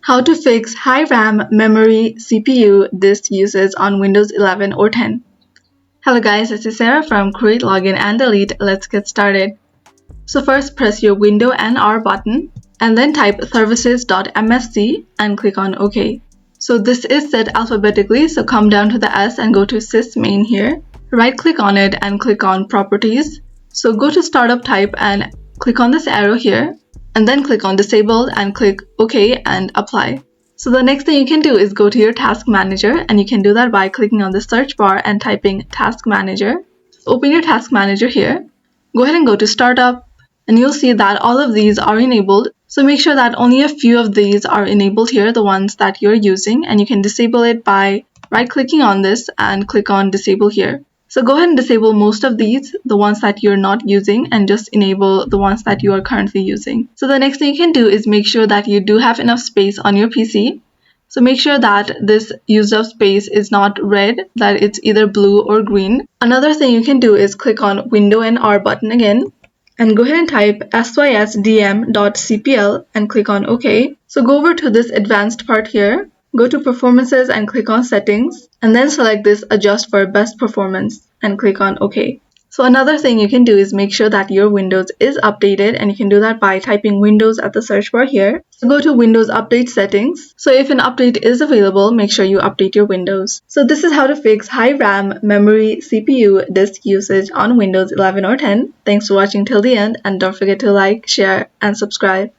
How to fix high RAM, memory, CPU disk usage on Windows 11 or 10. Hello guys, this is Sarah from Create, Login and Delete. Let's get started. So first press your Window and R button and then type services.msc and click on OK. So this is set alphabetically, so come down to the S and go to sysmain here. Right click on it and click on Properties. So go to Startup Type and click on this arrow here. And then click on Disabled and click OK and Apply. So the next thing you can do is go to your Task Manager, and you can do that by clicking on the search bar and typing Task Manager. Open your Task Manager here. Go ahead and go to Startup, and you'll see that all of these are enabled. So make sure that only a few of these are enabled here, the ones that you're using, and you can disable it by right-clicking on this and click on Disable here. So go ahead and disable most of these, the ones that you're not using, and just enable the ones that you are currently using. So the next thing you can do is make sure that you do have enough space on your PC. So make sure that this used up space is not red, that it's either blue or green. Another thing you can do is click on Window and R button again, and go ahead and type sysdm.cpl and click on OK. So go over to this advanced part here. Go to Performances and click on Settings, and then select this Adjust for Best Performance and click on OK. So another thing you can do is make sure that your Windows is updated, and you can do that by typing Windows at the search bar here. So go to Windows Update Settings. So if an update is available, make sure you update your Windows. So this is how to fix high RAM, memory, CPU, disk usage on Windows 11 or 10. Thanks for watching till the end, and don't forget to like, share, and subscribe.